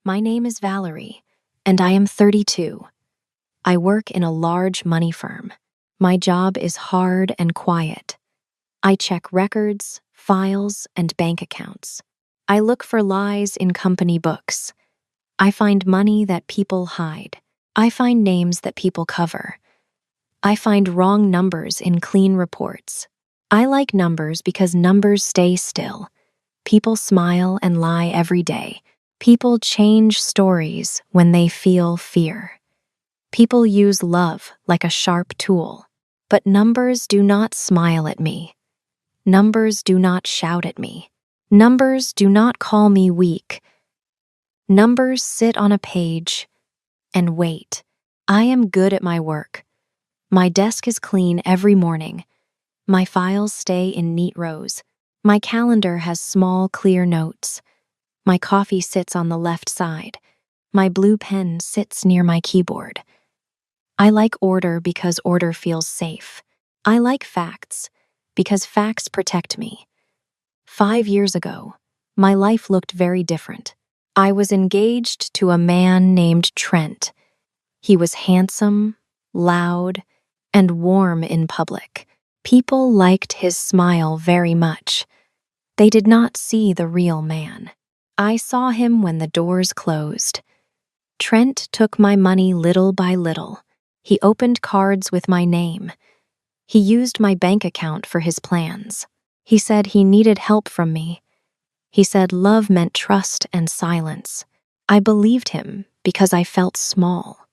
My name is Valerie, and I am 32. I work in a large money firm. My job is hard and quiet. I check records, files, and bank accounts. I look for lies in company books. I find money that people hide. I find names that people cover. I find wrong numbers in clean reports. I like numbers because numbers stay still. People smile and lie every day. People change stories when they feel fear. People use love like a sharp tool. But numbers do not smile at me. Numbers do not shout at me. Numbers do not call me weak. Numbers sit on a page and wait. I am good at my work. My desk is clean every morning. My files stay in neat rows. My calendar has small, clear notes. My coffee sits on the left side. My blue pen sits near my keyboard. I like order because order feels safe. I like facts because facts protect me. 5 years ago, my life looked very different. I was engaged to a man named Trent. He was handsome, loud, and warm in public. People liked his smile very much. They did not see the real man. I saw him when the doors closed. Trent took my money little by little. He opened cards with my name. He used my bank account for his plans. He said he needed help from me. He said love meant trust and silence. I believed him because I felt small.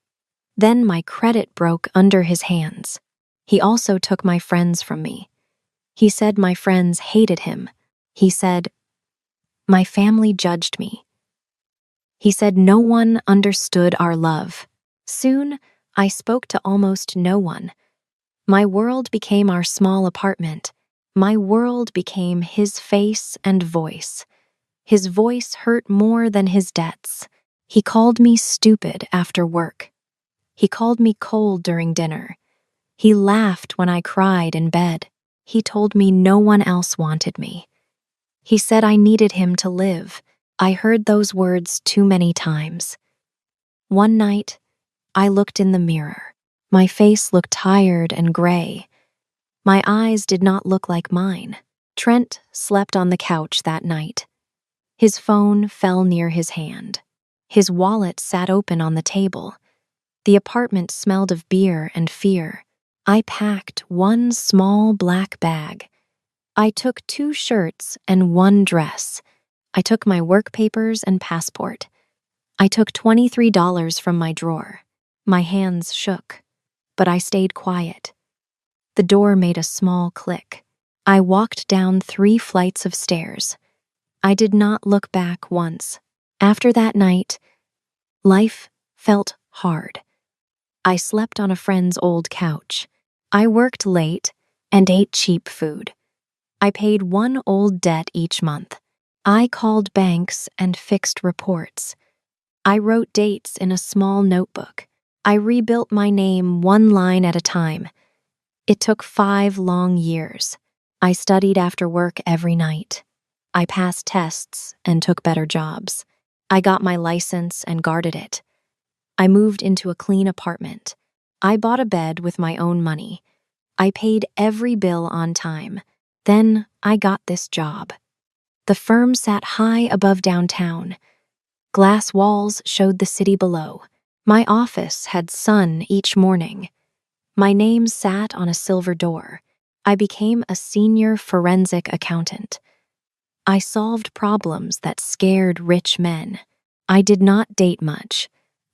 Then my credit broke under his hands. He also took my friends from me. He said my friends hated him. He said my family judged me. He said no one understood our love. Soon, I spoke to almost no one. My world became our small apartment. My world became his face and voice. His voice hurt more than his debts. He called me stupid after work. He called me cold during dinner. He laughed when I cried in bed. He told me no one else wanted me. He said I needed him to live. I heard those words too many times. One night, I looked in the mirror. My face looked tired and gray. My eyes did not look like mine. Trent slept on the couch that night. His phone fell near his hand. His wallet sat open on the table. The apartment smelled of beer and fear. I packed one small black bag. I took 2 shirts and 1 dress. I took my work papers and passport. I took $23 from my drawer. My hands shook, but I stayed quiet. The door made a small click. I walked down 3 flights of stairs. I did not look back once. After that night, life felt hard. I slept on a friend's old couch. I worked late and ate cheap food. I paid one old debt each month. I called banks and fixed reports. I wrote dates in a small notebook. I rebuilt my name 1 line at a time. It took 5 long years. I studied after work every night. I passed tests and took better jobs. I got my license and guarded it. I moved into a clean apartment. I bought a bed with my own money. I paid every bill on time. Then I got this job. The firm sat high above downtown. Glass walls showed the city below. My office had sun each morning. My name sat on a silver door. I became a senior forensic accountant. I solved problems that scared rich men. I did not date much.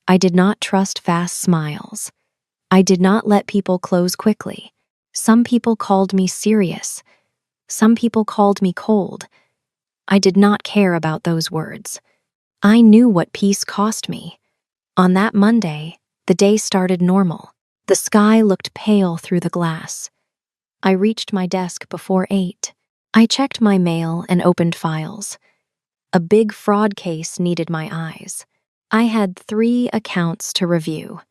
I did not trust fast smiles. I did not let people close quickly. Some people called me serious. Some people called me cold. I did not care about those words. I knew what peace cost me. On that Monday, the day started normal. The sky looked pale through the glass. I reached my desk before 8. I checked my mail and opened files. A big fraud case needed my eyes. I had 3 accounts to review.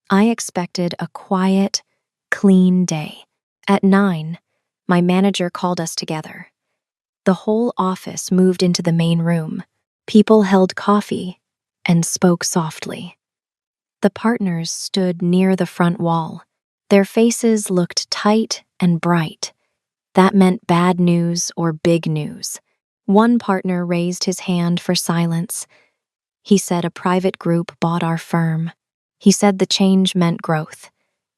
I expected a quiet, clean day. At 9, my manager called us together. The whole office moved into the main room. People held coffee. and spoke softly. The partners stood near the front wall. Their faces looked tight and bright. That meant bad news or big news. One partner raised his hand for silence. He said a private group bought our firm. He said the change meant growth.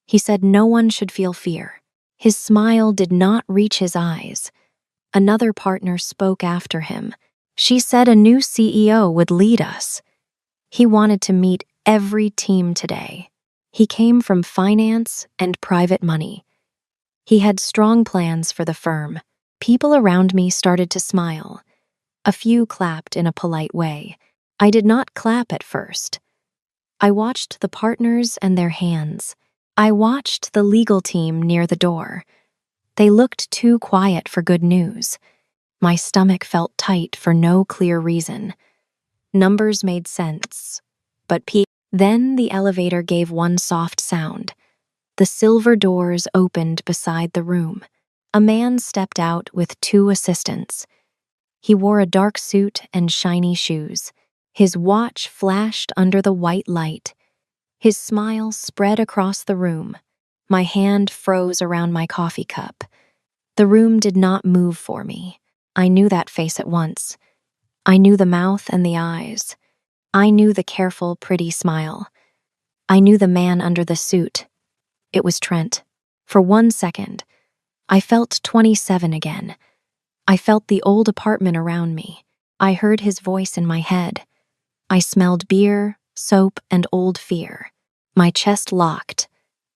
He said no one should feel fear. His smile did not reach his eyes. Another partner spoke after him. She said a new CEO would lead us. He wanted to meet every team today. He came from finance and private money. He had strong plans for the firm. People around me started to smile. A few clapped in a polite way. I did not clap at first. I watched the partners and their hands. I watched the legal team near the door. They looked too quiet for good news. My stomach felt tight for no clear reason. Numbers made sense, but then the elevator gave one soft sound. The silver doors opened beside the room. A man stepped out with two assistants. He wore a dark suit and shiny shoes. His watch flashed under the white light. His smile spread across the room. My hand froze around my coffee cup. The room did not move for me. I knew that face at once. I knew the mouth and the eyes. I knew the careful, pretty smile. I knew the man under the suit. It was Trent. For 1 second, I felt 27 again. I felt the old apartment around me. I heard his voice in my head. I smelled beer, soap, and old fear. My chest locked,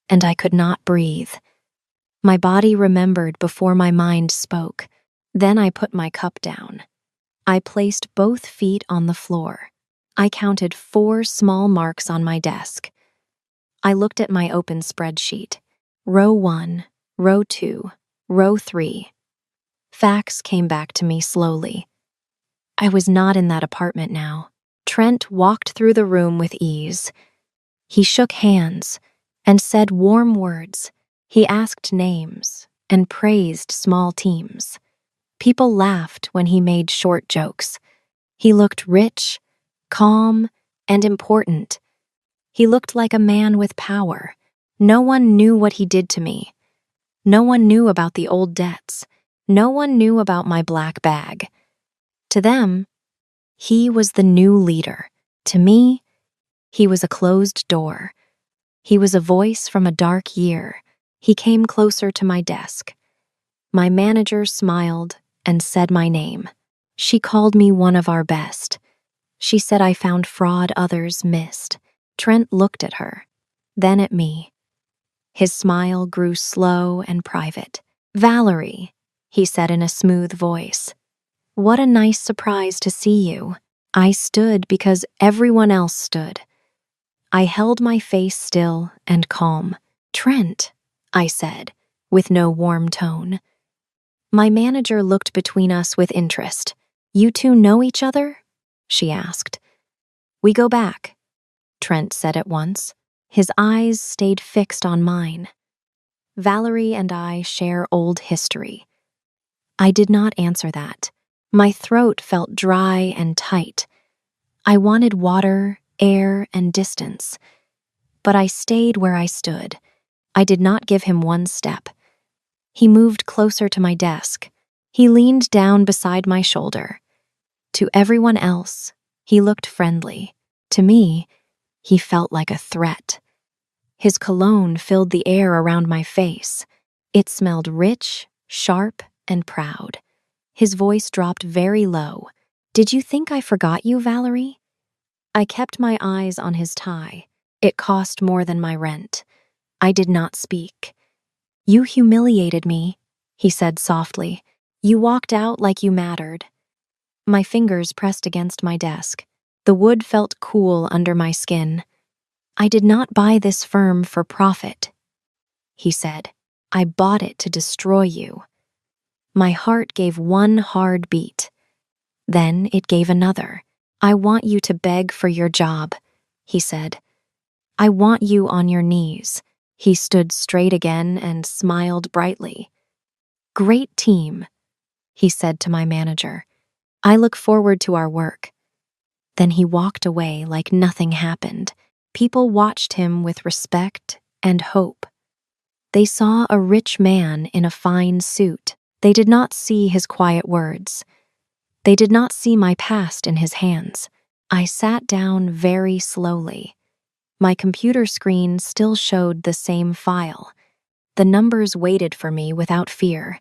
and I could not breathe. My body remembered before my mind spoke. Then I put my cup down. I placed both feet on the floor. I counted 4 small marks on my desk. I looked at my open spreadsheet. Row 1, row 2, row 3. Facts came back to me slowly. I was not in that apartment now. Trent walked through the room with ease. He shook hands and said warm words. He asked names and praised small teams. People laughed when he made short jokes. He looked rich, calm, and important. He looked like a man with power. No one knew what he did to me. No one knew about the old debts. No one knew about my black bag. To them, he was the new leader. To me, he was a closed door. He was a voice from a dark year. He came closer to my desk. My manager smiled and said my name. She called me one of our best. She said I found fraud others missed. Trent looked at her, then at me. His smile grew slow and private. "Valerie," he said in a smooth voice. "What a nice surprise to see you." I stood because everyone else stood. I held my face still and calm. "Trent," I said, with no warm tone. My manager looked between us with interest. "You two know each other?" she asked. "We go back," Trent said at once. His eyes stayed fixed on mine. "Valerie and I share old history." I did not answer that. My throat felt dry and tight. I wanted water, air, and distance. But I stayed where I stood. I did not give him one step. He moved closer to my desk. He leaned down beside my shoulder. To everyone else, he looked friendly. To me, he felt like a threat. His cologne filled the air around my face. It smelled rich, sharp, and proud. His voice dropped very low. "Did you think I forgot you, Valerie?" I kept my eyes on his tie. It cost more than my rent. I did not speak. "You humiliated me," he said softly. "You walked out like you mattered." My fingers pressed against my desk. The wood felt cool under my skin. "I did not buy this firm for profit," he said. "I bought it to destroy you." My heart gave one hard beat. Then it gave another. "I want you to beg for your job," he said. "I want you on your knees." He stood straight again and smiled brightly. "Great team," he said to my manager. "I look forward to our work." Then he walked away like nothing happened. People watched him with respect and hope. They saw a rich man in a fine suit. They did not see his quiet words. They did not see my past in his hands. I sat down very slowly. My computer screen still showed the same file. The numbers waited for me without fear.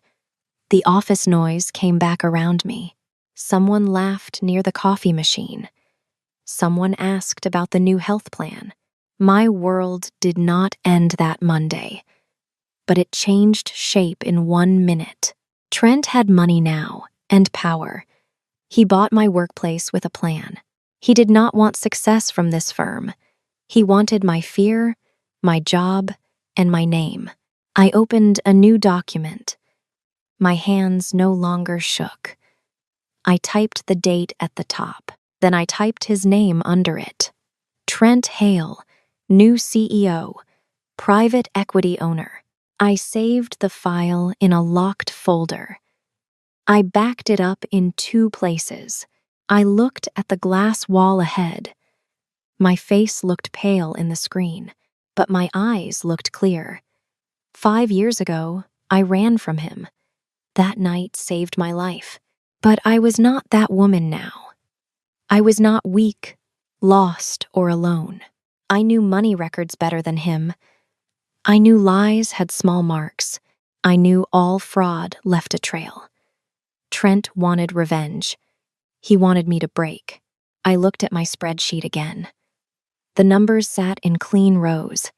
The office noise came back around me. Someone laughed near the coffee machine. Someone asked about the new health plan. My world did not end that Monday, but it changed shape in 1 minute. Trent had money now and power. He bought my workplace with a plan. He did not want success from this firm. He wanted my fear, my job, and my name. I opened a new document. My hands no longer shook. I typed the date at the top. Then I typed his name under it. Trent Hale, new CEO, private equity owner. I saved the file in a locked folder. I backed it up in 2 places. I looked at the glass wall ahead. My face looked pale in the screen, but my eyes looked clear. 5 years ago, I ran from him. That night saved my life. But I was not that woman now. I was not weak, lost, or alone. I knew money records better than him. I knew lies had small marks. I knew all fraud left a trail. Trent wanted revenge. He wanted me to break. I looked at my spreadsheet again. The numbers sat in clean rows,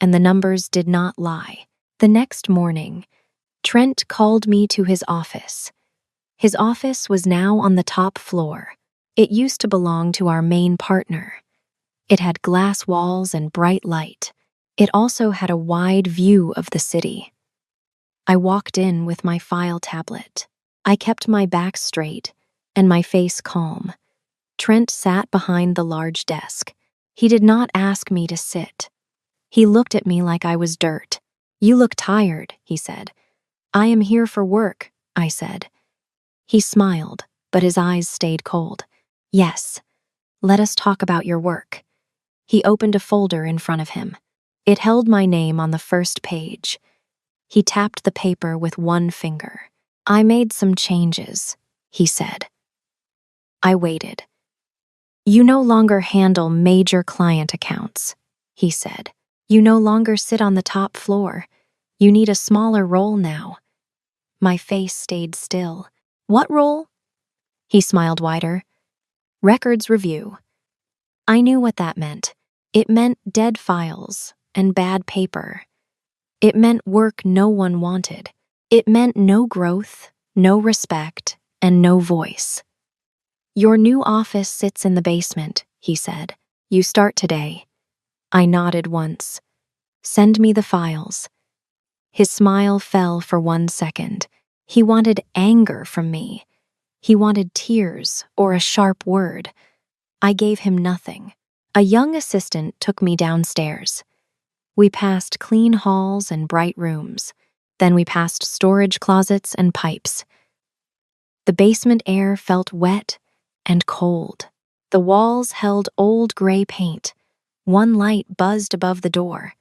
and the numbers did not lie. The next morning, Trent called me to his office. His office was now on the top floor. It used to belong to our main partner. It had glass walls and bright light. It also had a wide view of the city. I walked in with my file tablet. I kept my back straight and my face calm. Trent sat behind the large desk. He did not ask me to sit. He looked at me like I was dirt. "You look tired," he said. "I am here for work," I said. He smiled, but his eyes stayed cold. "Yes, let us talk about your work." He opened a folder in front of him. It held my name on the first page. He tapped the paper with 1 finger. "I made some changes," he said. I waited. "You no longer handle major client accounts," he said. "You no longer sit on the top floor. You need a smaller role now." My face stayed still. "What role?" He smiled wider. "Records review." I knew what that meant. It meant dead files and bad paper. It meant work no one wanted. It meant no growth, no respect, and no voice. "Your new office sits in the basement," he said. "You start today." I nodded once. "Send me the files." His smile fell for 1 second. He wanted anger from me. He wanted tears or a sharp word. I gave him nothing. A young assistant took me downstairs. We passed clean halls and bright rooms. Then we passed storage closets and pipes. The basement air felt wet and cold. The walls held old gray paint. 1 light buzzed above the door.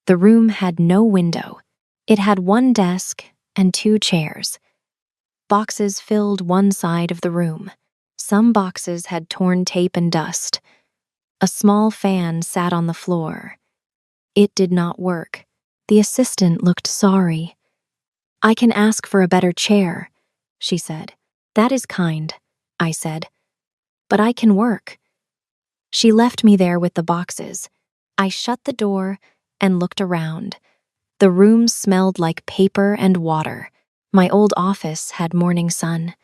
The room had no window. It had 1 desk and 2 chairs. Boxes filled 1 side of the room. Some boxes had torn tape and dust. A small fan sat on the floor. It did not work. The assistant looked sorry. "I can ask for a better chair," she said. "That is kind," I said. "But I can work." She left me there with the boxes. I shut the door and looked around. The room smelled like paper and water. My old office had morning sun.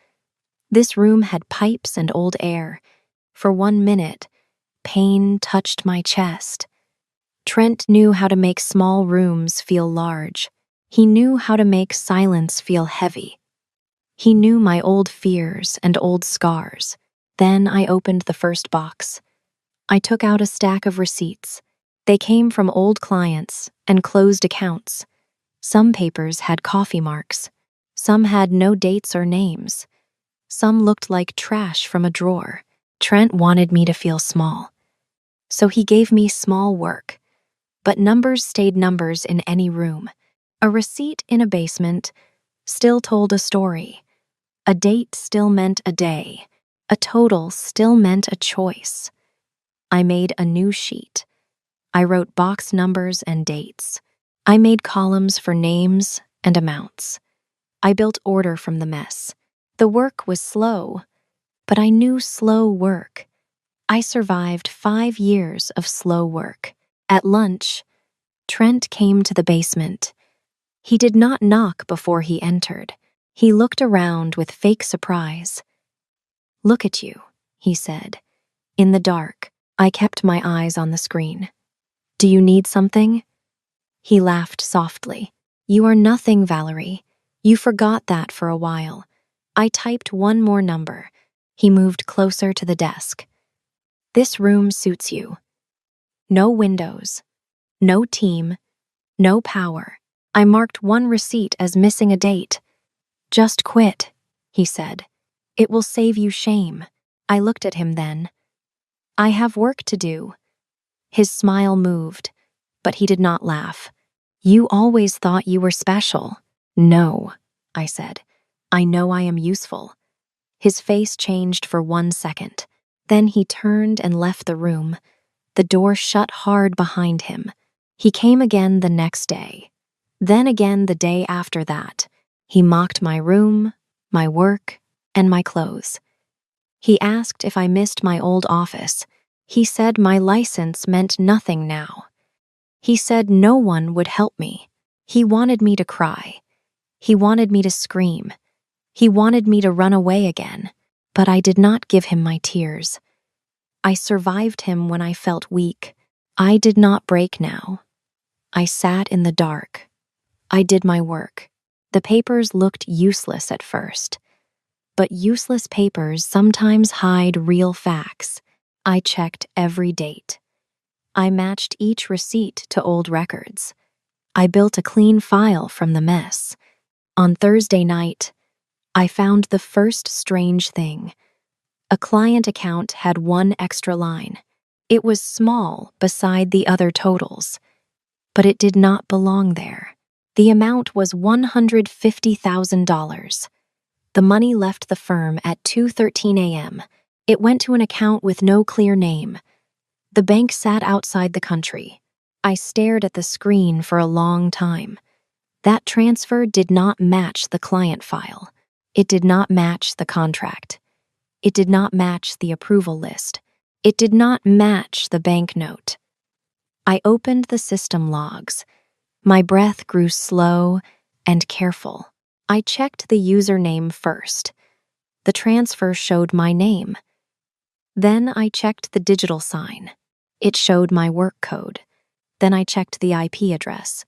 This room had pipes and old air. For 1 minute, pain touched my chest. Trent knew how to make small rooms feel large. He knew how to make silence feel heavy. He knew my old fears and old scars. Then I opened the first box. I took out a stack of receipts. They came from old clients and closed accounts. Some papers had coffee marks. Some had no dates or names. Some looked like trash from a drawer. Trent wanted me to feel small, so he gave me small work. But numbers stayed numbers in any room. A receipt in a basement still told a story. A date still meant a day. A total still meant a choice. I made a new sheet. I wrote box numbers and dates. I made columns for names and amounts. I built order from the mess. The work was slow, but I knew slow work. I survived 5 years of slow work. At lunch, Trent came to the basement. He did not knock before he entered. He looked around with fake surprise. "Look at you," he said. In the dark, I kept my eyes on the screen. "Do you need something?" He laughed softly. "You are nothing, Valerie. You forgot that for a while." I typed one more number. He moved closer to the desk. "This room suits you. No windows, no team, no power." I marked one receipt as missing a date. "Just quit," he said. "It will save you shame." I looked at him then. "I have work to do." His smile moved, but he did not laugh. "You always thought you were special." "No," I said. "I know I am useful." His face changed for 1 second. Then he turned and left the room. The door shut hard behind him. He came again the next day. Then again the day after that. He mocked my room, my work, and my clothes. He asked if I missed my old office. He said my license meant nothing now. He said no one would help me. He wanted me to cry. He wanted me to scream. He wanted me to run away again. But I did not give him my tears. I survived him when I felt weak. I did not break now. I sat in the dark. I did my work. The papers looked useless at first. But useless papers sometimes hide real facts. I checked every date. I matched each receipt to old records. I built a clean file from the mess. On Thursday night, I found the first strange thing. A client account had one extra line. It was small beside the other totals, but it did not belong there. The amount was $150,000. The money left the firm at 2:13 a.m. It went to an account with no clear name. The bank sat outside the country. I stared at the screen for a long time. That transfer did not match the client file. It did not match the contract. It did not match the approval list. It did not match the banknote. I opened the system logs. My breath grew slow and careful. I checked the username first. The transfer showed my name. Then I checked the digital sign. It showed my work code. Then I checked the IP address.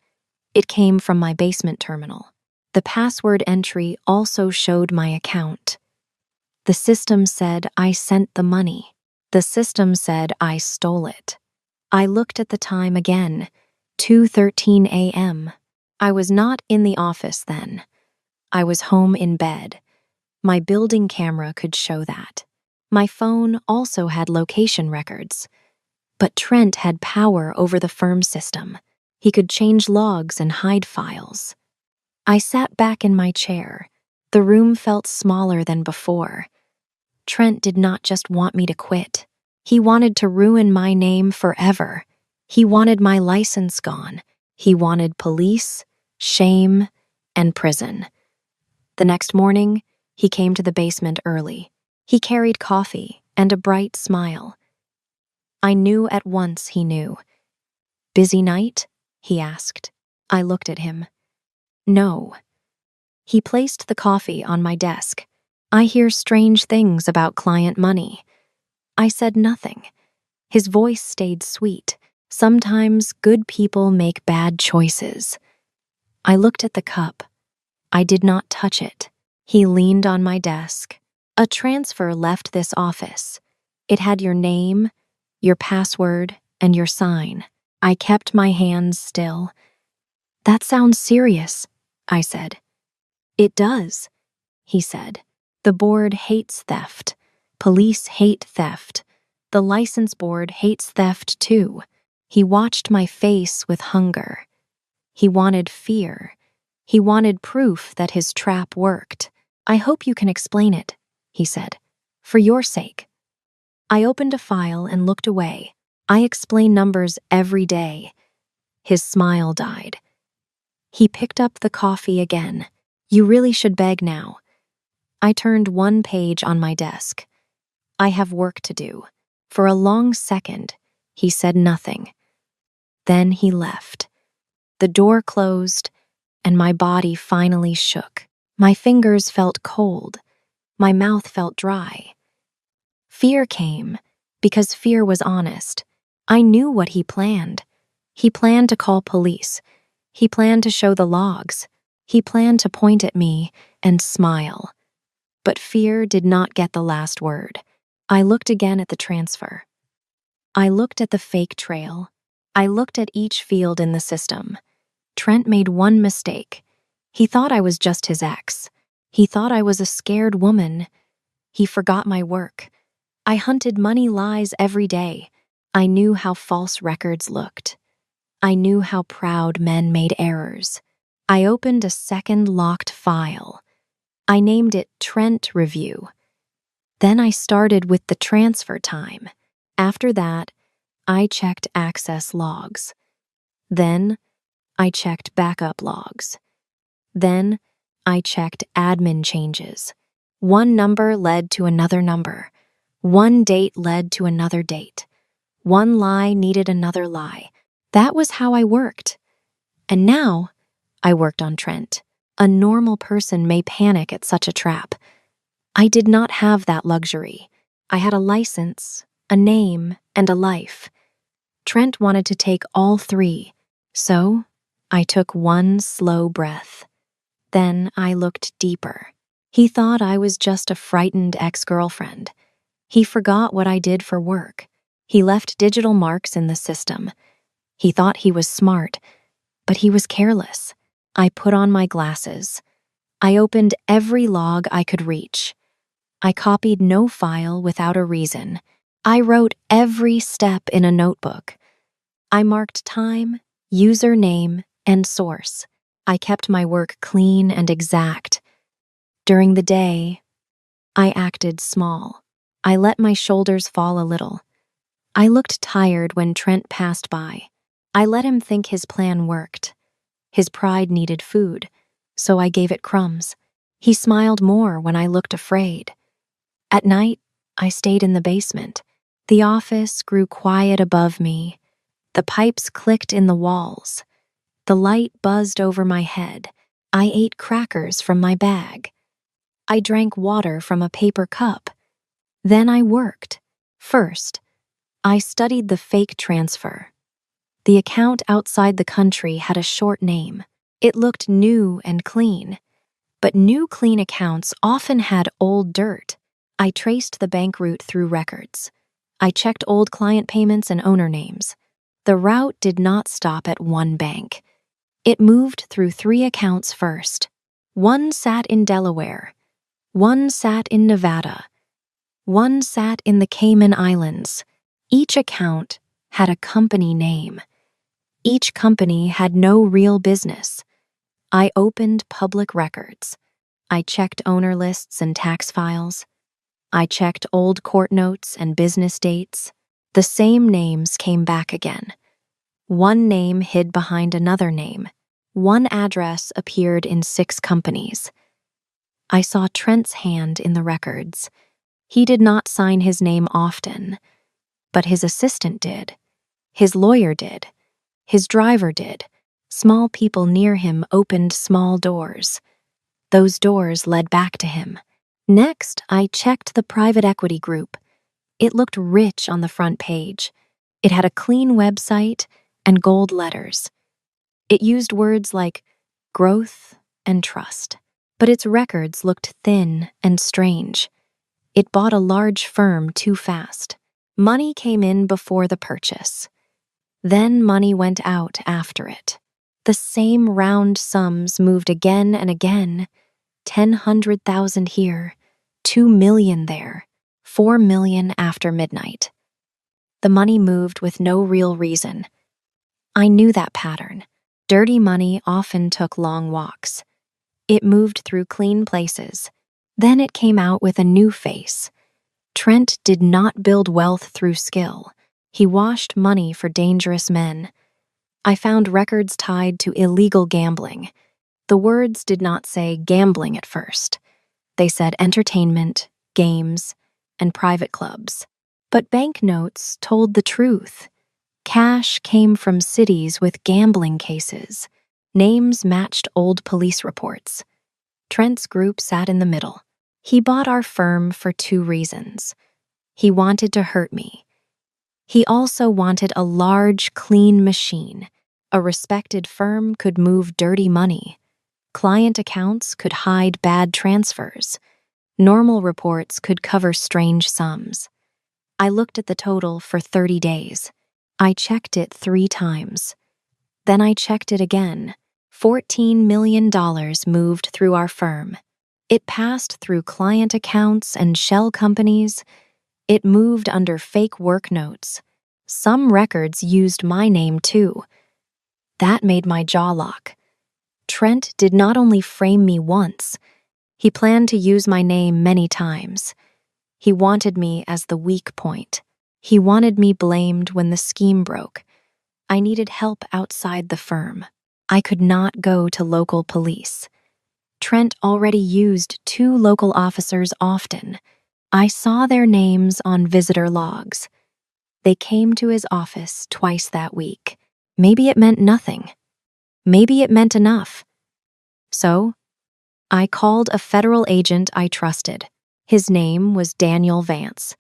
It came from my basement terminal. The password entry also showed my account. The system said I sent the money. The system said I stole it. I looked at the time again, 2:13 a.m. I was not in the office then. I was home in bed. My building camera could show that. My phone also had location records. But Trent had power over the firm system. He could change logs and hide files. I sat back in my chair. The room felt smaller than before. Trent did not just want me to quit. He wanted to ruin my name forever. He wanted my license gone. He wanted police, shame, and prison. The next morning, he came to the basement early. He carried coffee and a bright smile. I knew at once he knew. "Busy night?" he asked. I looked at him. "No." He placed the coffee on my desk. "I hear strange things about client money." I said nothing. His voice stayed sweet. "Sometimes good people make bad choices." I looked at the cup. I did not touch it. He leaned on my desk. "A transfer left this office. It had your name, your password, and your sign." I kept my hands still. "That sounds serious," I said. "It does," he said. "The board hates theft. Police hate theft. The license board hates theft too. He watched my face with hunger. He wanted fear. He wanted proof that his trap worked. I hope you can explain it, he said. For your sake. I opened a file and looked away. I explain numbers every day. His smile died. He picked up the coffee again. You really should beg now. I turned one page on my desk. I have work to do. For a long second, he said nothing. Then he left. The door closed, and my body finally shook. My fingers felt cold. My mouth felt dry. Fear came, because fear was honest. I knew what he planned. He planned to call police. He planned to show the logs. He planned to point at me and smile. But fear did not get the last word. I looked again at the transfer. I looked at the fake trail. I looked at each field in the system. Trent made one mistake. He thought I was just his ex. He thought I was a scared woman. He forgot my work. I hunted money lies every day. I knew how false records looked. I knew how proud men made errors. I opened a second locked file. I named it Trent Review. Then I started with the transfer time. After that, I checked access logs. Then, I checked backup logs. Then, I checked admin changes. One number led to another number. One date led to another date. One lie needed another lie. That was how I worked. And now, I worked on Trent. A normal person may panic at such a trap. I did not have that luxury. I had a license, a name, and a life. Trent wanted to take all three, so I took one slow breath. Then I looked deeper. He thought I was just a frightened ex-girlfriend. He forgot what I did for work. He left digital marks in the system. He thought he was smart, but he was careless. I put on my glasses. I opened every log I could reach. I copied no file without a reason. I wrote every step in a notebook. I marked time, username, and source. I kept my work clean and exact. During the day, I acted small. I let my shoulders fall a little. I looked tired when Trent passed by. I let him think his plan worked. His pride needed food, so I gave it crumbs. He smiled more when I looked afraid. At night, I stayed in the basement. The office grew quiet above me. The pipes clicked in the walls. The light buzzed over my head. I ate crackers from my bag. I drank water from a paper cup. Then I worked. First, I studied the fake transfer. The account outside the country had a short name. It looked new and clean. But new clean accounts often had old dirt. I traced the bank route through records. I checked old client payments and owner names. The route did not stop at one bank. It moved through 3 accounts first. One sat in Delaware. One sat in Nevada. One sat in the Cayman Islands. Each account had a company name. Each company had no real business. I opened public records. I checked owner lists and tax files. I checked old court notes and business dates. The same names came back again. One name hid behind another name. One address appeared in 6 companies. I saw Trent's hand in the records. He did not sign his name often, but his assistant did. His lawyer did. His driver did. Small people near him opened small doors. Those doors led back to him. Next, I checked the private equity group. It looked rich on the front page. It had a clean website and gold letters. It used words like growth and trust, but its records looked thin and strange. It bought a large firm too fast. Money came in before the purchase. Then money went out after it. The same round sums moved again and again. 100,000 here, 2 million there, $4 million after midnight. The money moved with no real reason. I knew that pattern. Dirty money often took long walks. It moved through clean places. Then it came out with a new face. Trent did not build wealth through skill. He washed money for dangerous men. I found records tied to illegal gambling. The words did not say gambling at first. They said entertainment, games, and private clubs. But banknotes told the truth. Cash came from cities with gambling cases. Names matched old police reports. Trent's group sat in the middle. He bought our firm for 2 reasons. He wanted to hurt me. He also wanted a large, clean machine. A respected firm could move dirty money. Client accounts could hide bad transfers. Normal reports could cover strange sums. I looked at the total for 30 days. I checked it 3 times. Then I checked it again. $14 million moved through our firm. It passed through client accounts and shell companies. It moved under fake work notes. Some records used my name too. That made my jaw lock. Trent did not only frame me once, he planned to use my name many times. He wanted me as the weak point. He wanted me blamed when the scheme broke. I needed help outside the firm. I could not go to local police. Trent already used 2 local officers often. I saw their names on visitor logs. They came to his office twice that week. Maybe it meant nothing. Maybe it meant enough. So, I called a federal agent I trusted. His name was Daniel Vance.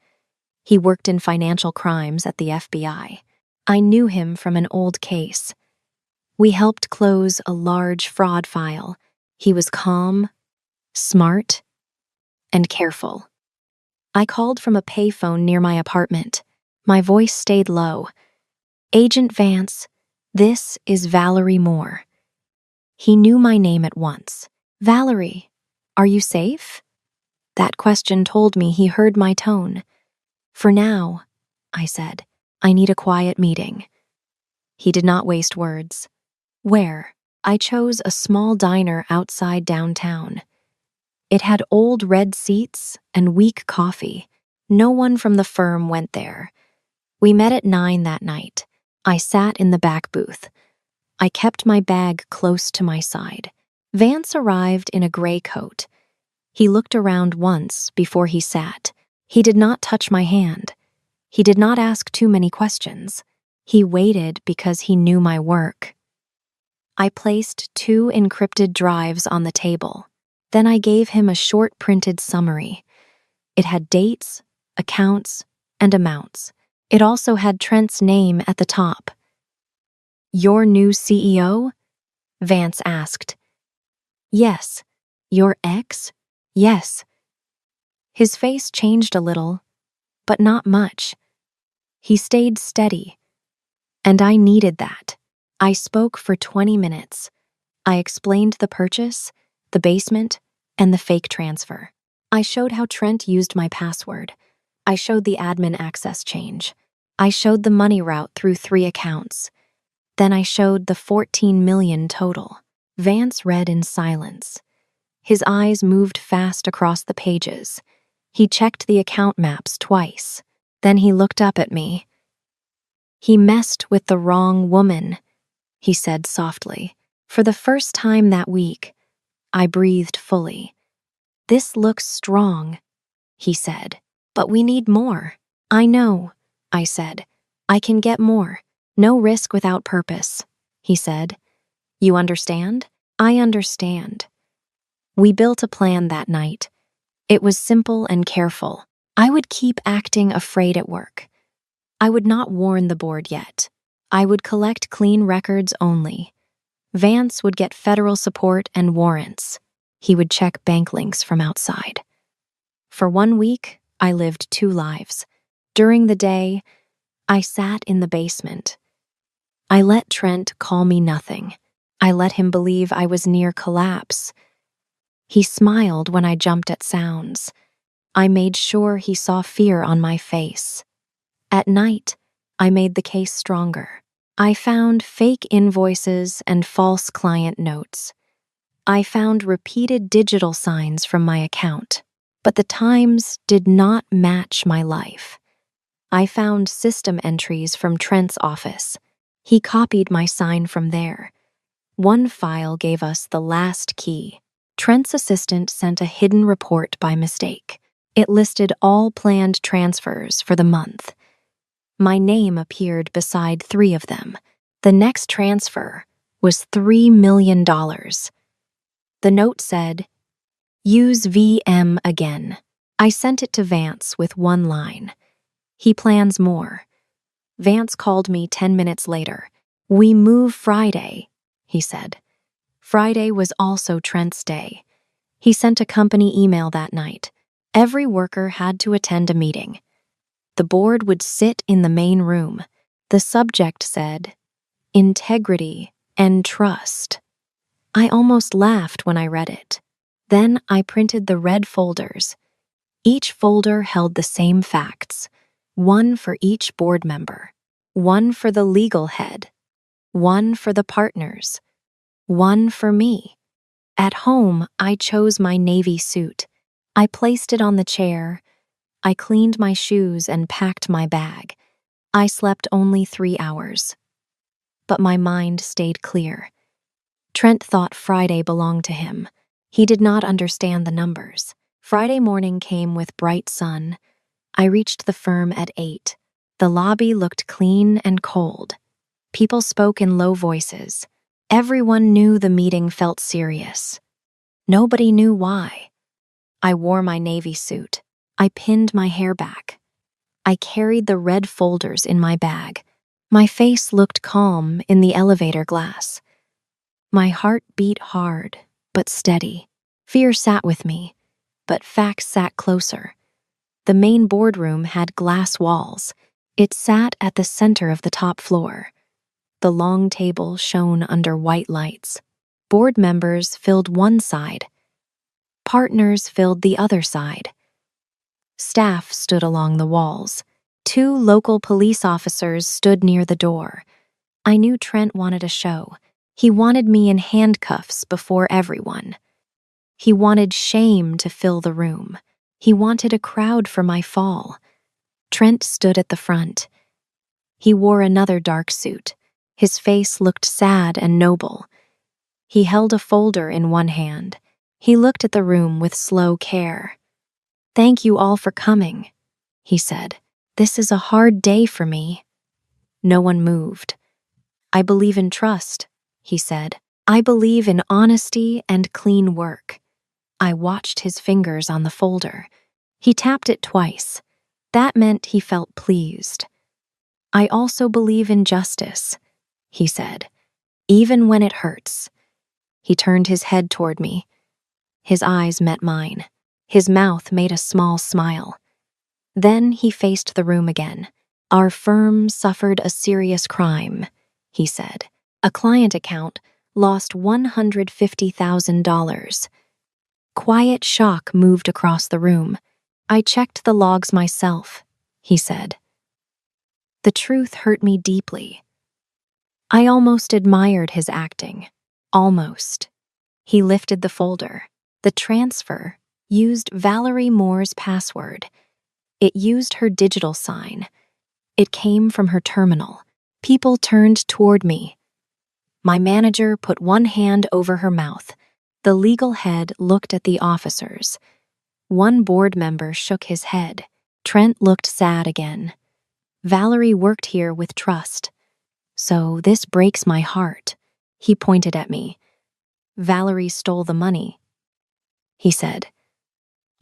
He worked in financial crimes at the FBI. I knew him from an old case. We helped close a large fraud file. He was calm, smart, and careful. I called from a payphone near my apartment. My voice stayed low. "Agent Vance, this is Valerie Moore." He knew my name at once. "Valerie, are you safe?" That question told me he heard my tone. "For now," I said, "I need a quiet meeting." He did not waste words. "Where?" I chose a small diner outside downtown. It had old red seats and weak coffee. No one from the firm went there. We met at 9 that night. I sat in the back booth. I kept my bag close to my side. Vance arrived in a gray coat. He looked around once before he sat. He did not touch my hand. He did not ask too many questions. He waited because he knew my work. I placed 2 encrypted drives on the table. Then I gave him a short printed summary. It had dates, accounts, and amounts. It also had Trent's name at the top. "Your new CEO?" Vance asked. "Yes." "Your ex?" "Yes." His face changed a little, but not much. He stayed steady, and I needed that. I spoke for 20 minutes. I explained the purchase, the basement, and the fake transfer. I showed how Trent used my password. I showed the admin access change. I showed the money route through 3 accounts. Then I showed the $14 million total. Vance read in silence. His eyes moved fast across the pages. He checked the account maps twice. Then he looked up at me. "He messed with the wrong woman," he said softly. For the first time that week, I breathed fully. "This looks strong," he said, "but we need more." "I know," I said. "I can get more. No risk without purpose," he said. "You understand?" "I understand." We built a plan that night. It was simple and careful. I would keep acting afraid at work. I would not warn the board yet. I would collect clean records only. Vance would get federal support and warrants. He would check bank links from outside. For 1 week, I lived 2 lives. During the day, I sat in the basement. I let Trent call me nothing. I let him believe I was near collapse. He smiled when I jumped at sounds. I made sure he saw fear on my face. At night, I made the case stronger. I found fake invoices and false client notes. I found repeated digital signs from my account, but the times did not match my life. I found system entries from Trent's office. He copied my sign from there. One file gave us the last key. Trent's assistant sent a hidden report by mistake. It listed all planned transfers for the month. My name appeared beside 3 of them. The next transfer was $3 million. The note said, "Use VM again." I sent it to Vance with one line. He plans more. Vance called me 10 minutes later. "We move Friday," he said. Friday was also Trent's day. He sent a company email that night. Every worker had to attend a meeting. The board would sit in the main room. The subject said, "Integrity and Trust." I almost laughed when I read it. Then I printed the red folders. Each folder held the same facts, one for each board member, one for the legal head, one for the partners, one for me. At home, I chose my navy suit. I placed it on the chair. I cleaned my shoes and packed my bag. I slept only 3 hours. But my mind stayed clear. Trent thought Friday belonged to him. He did not understand the numbers. Friday morning came with bright sun. I reached the firm at 8. The lobby looked clean and cold. People spoke in low voices. Everyone knew the meeting felt serious. Nobody knew why. I wore my navy suit. I pinned my hair back. I carried the red folders in my bag. My face looked calm in the elevator glass. My heart beat hard, but steady. Fear sat with me, but facts sat closer. The main boardroom had glass walls. It sat at the center of the top floor. The long table shone under white lights. Board members filled one side. Partners filled the other side. Staff stood along the walls. 2 local police officers stood near the door. I knew Trent wanted a show. He wanted me in handcuffs before everyone. He wanted shame to fill the room. He wanted a crowd for my fall. Trent stood at the front. He wore another dark suit. His face looked sad and noble. He held a folder in one hand. He looked at the room with slow care. "Thank you all for coming," he said. "This is a hard day for me." No one moved. "I believe in trust," he said. "I believe in honesty and clean work." I watched his fingers on the folder. He tapped it twice. That meant he felt pleased. "I also believe in justice," he said, "even when it hurts." He turned his head toward me. His eyes met mine. His mouth made a small smile. Then he faced the room again. "Our firm suffered a serious crime," he said. "A client account lost $150,000. Quiet shock moved across the room. "I checked the logs myself," he said. The truth hurt me deeply. I almost admired his acting. Almost. He lifted the folder. The transfer used Valerie Moore's password. It used her digital sign. It came from her terminal. People turned toward me. My manager put one hand over her mouth. The legal head looked at the officers. One board member shook his head. Trent looked sad again. "Valerie worked here with trust. So this breaks my heart." He pointed at me. "Valerie stole the money," he said.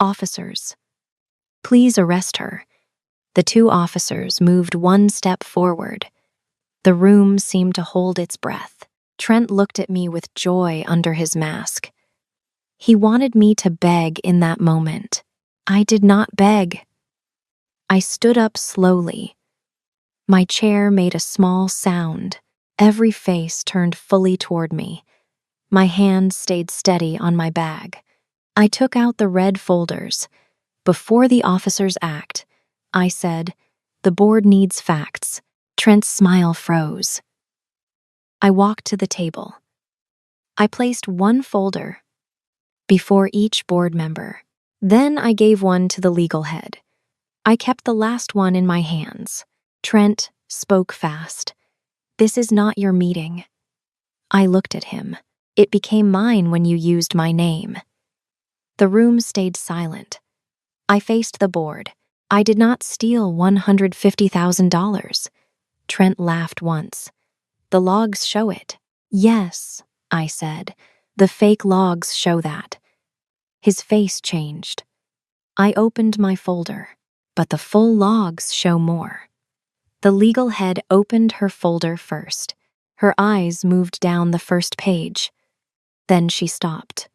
"Officers, please arrest her." The 2 officers moved one step forward. The room seemed to hold its breath. Trent looked at me with joy under his mask. He wanted me to beg in that moment. I did not beg. I stood up slowly. My chair made a small sound. Every face turned fully toward me. My hand stayed steady on my bag. I took out the red folders. Before the officers act, I said, the board needs facts. Trent's smile froze. I walked to the table. I placed one folder before each board member. Then I gave one to the legal head. I kept the last one in my hands. Trent spoke fast. "This is not your meeting." I looked at him. "It became mine when you used my name." The room stayed silent. I faced the board. "I did not steal $150,000. Trent laughed once. "The logs show it." "Yes," I said. "The fake logs show that." His face changed. I opened my folder, but the full logs show more. The legal head opened her folder first. Her eyes moved down the first page. Then she stopped.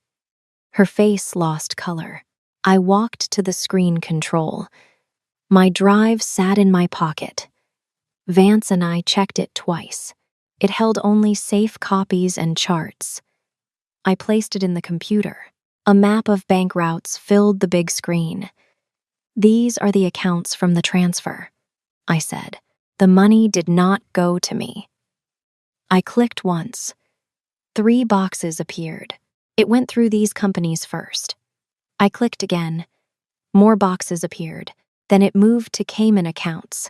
Her face lost color. I walked to the screen control. My drive sat in my pocket. Vance and I checked it twice. It held only safe copies and charts. I placed it in the computer. A map of bank routes filled the big screen. "These are the accounts from the transfer," I said. "The money did not go to me." I clicked once. 3 boxes appeared. It went through these companies first. I clicked again. More boxes appeared. Then it moved to Cayman accounts.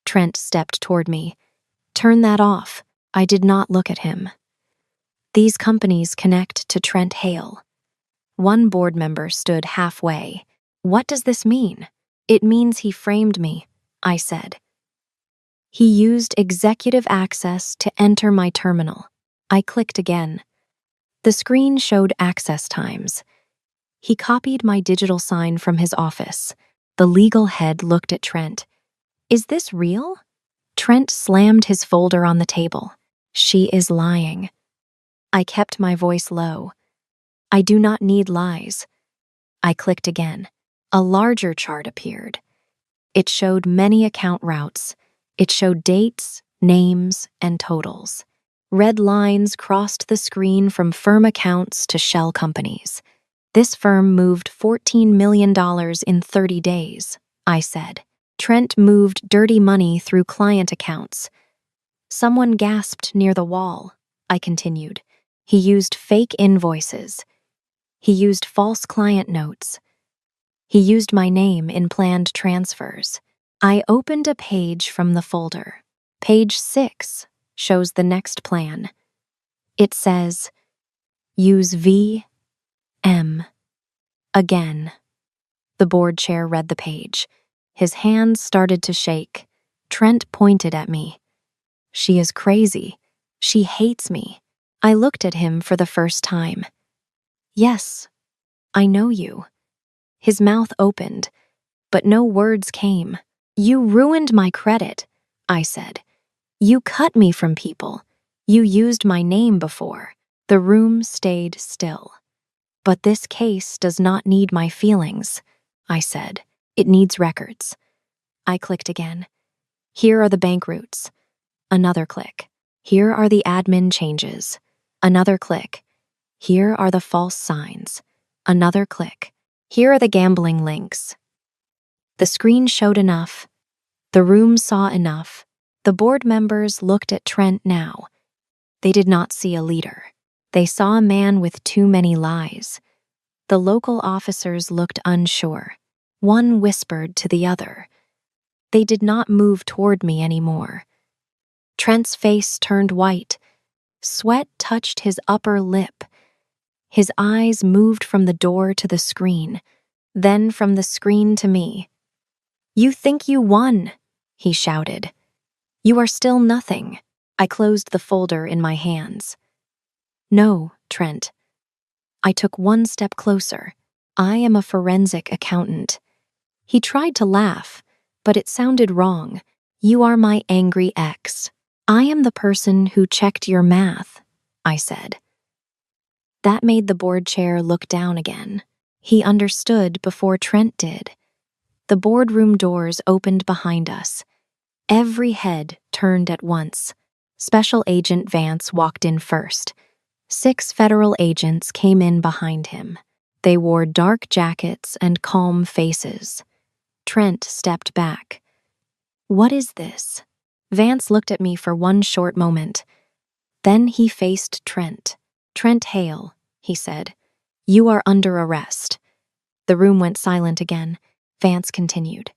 Trent stepped toward me. "Turn that off." I did not look at him. "These companies connect to Trent Hale." One board member stood halfway. "What does this mean?" "It means he framed me," I said. "He used executive access to enter my terminal." I clicked again. The screen showed access times. He copied my digital sign from his office. The legal head looked at Trent. "Is this real?" Trent slammed his folder on the table. "She is lying." I kept my voice low. "I do not need lies." I clicked again. A larger chart appeared. It showed many account routes. It showed dates, names, and totals. Red lines crossed the screen from firm accounts to shell companies. "This firm moved $14 million in 30 days, I said. "Trent moved dirty money through client accounts." "Someone gasped near the wall," I continued. "He used fake invoices. He used false client notes. He used my name in planned transfers." I opened a page from the folder. Page 6 shows the next plan. It says, "Use VM." Again. The board chair read the page. His hands started to shake. Trent pointed at me. "She is crazy. She hates me." I looked at him for the first time. "Yes, I know you." His mouth opened, but no words came. "You ruined my credit," I said. "You cut me from people. You used my name before." The room stayed still. "But this case does not need my feelings," I said. "It needs records." I clicked again. "Here are the bank routes." Another click. "Here are the admin changes." Another click. "Here are the false signs." Another click. "Here are the gambling links." The screen showed enough. The room saw enough. The board members looked at Trent now. They did not see a leader. They saw a man with too many lies. The local officers looked unsure. One whispered to the other. They did not move toward me anymore. Trent's face turned white. Sweat touched his upper lip. His eyes moved from the door to the screen, then from the screen to me. "You think you won," he shouted. "You are still nothing." I closed the folder in my hands. "No, Trent." I took one step closer. "I am a forensic accountant." He tried to laugh, but it sounded wrong. "You are my angry ex." "I am the person who checked your math," I said. That made the board chair look down again. He understood before Trent did. The boardroom doors opened behind us. Every head turned at once. Special Agent Vance walked in first. 6 federal agents came in behind him. They wore dark jackets and calm faces. Trent stepped back. "What is this?" Vance looked at me for one short moment. Then he faced Trent. "Trent Hale," he said, "you are under arrest." The room went silent again. Vance continued.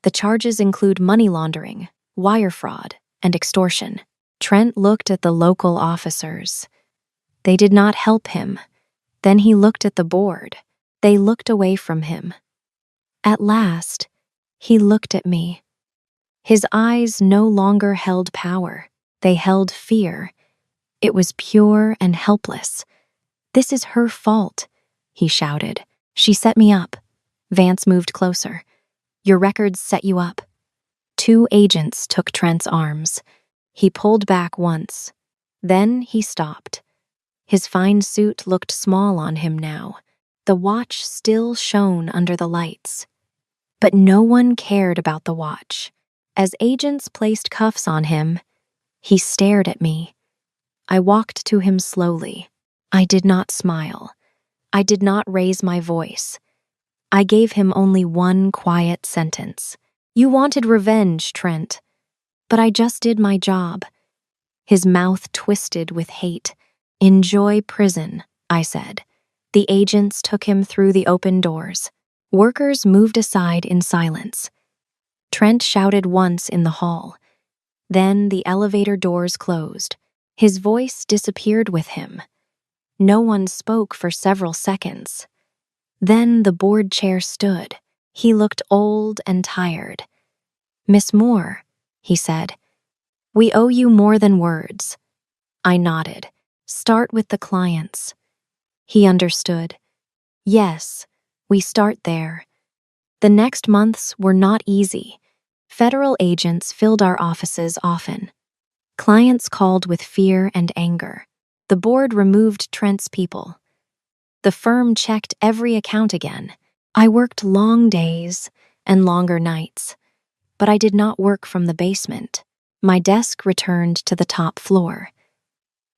"The charges include money laundering, wire fraud, and extortion." Trent looked at the local officers. They did not help him. Then he looked at the board. They looked away from him. At last, he looked at me. His eyes no longer held power. They held fear. It was pure and helpless. "This is her fault," he shouted. "She set me up." Vance moved closer. "Your records set you up." 2 agents took Trent's arms. He pulled back once. Then he stopped. His fine suit looked small on him now. The watch still shone under the lights. But no one cared about the watch. As agents placed cuffs on him, he stared at me. I walked to him slowly. I did not smile. I did not raise my voice. I gave him only one quiet sentence. "You wanted revenge, Trent. But I just did my job." His mouth twisted with hate. "Enjoy prison," I said. The agents took him through the open doors. Workers moved aside in silence. Trent shouted once in the hall. Then the elevator doors closed. His voice disappeared with him. No one spoke for several seconds. Then the board chair stood. He looked old and tired. "Miss Moore," he said, "we owe you more than words." I nodded. "Start with the clients." He understood. "Yes, we start there." The next months were not easy. Federal agents filled our offices often. Clients called with fear and anger. The board removed Trent's people. The firm checked every account again. I worked long days and longer nights, but I did not work from the basement. My desk returned to the top floor.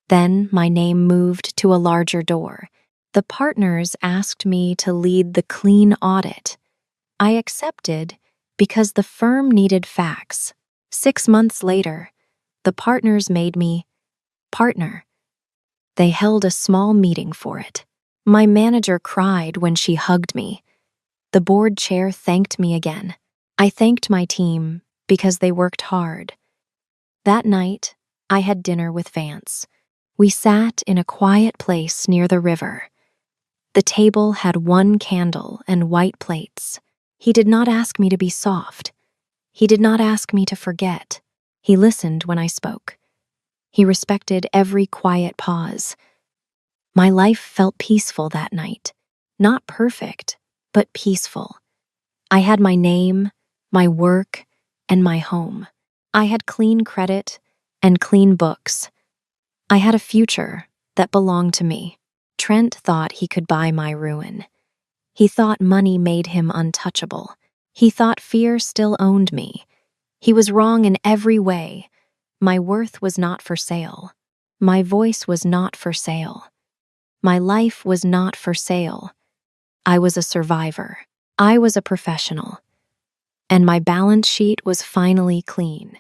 Then my name moved to a larger door. The partners asked me to lead the clean audit. I accepted because the firm needed facts. 6 months later, the partners made me partner. They held a small meeting for it. My manager cried when she hugged me. The board chair thanked me again. I thanked my team because they worked hard. That night, I had dinner with Vance. We sat in a quiet place near the river. The table had one candle and white plates. He did not ask me to be soft. He did not ask me to forget. He listened when I spoke. He respected every quiet pause. My life felt peaceful that night. Not perfect, but peaceful. I had my name, my work, and my home. I had clean credit and clean books. I had a future that belonged to me. Trent thought he could buy my ruin. He thought money made him untouchable. He thought fear still owned me. He was wrong in every way. My worth was not for sale. My voice was not for sale. My life was not for sale. I was a survivor. I was a professional. And my balance sheet was finally clean.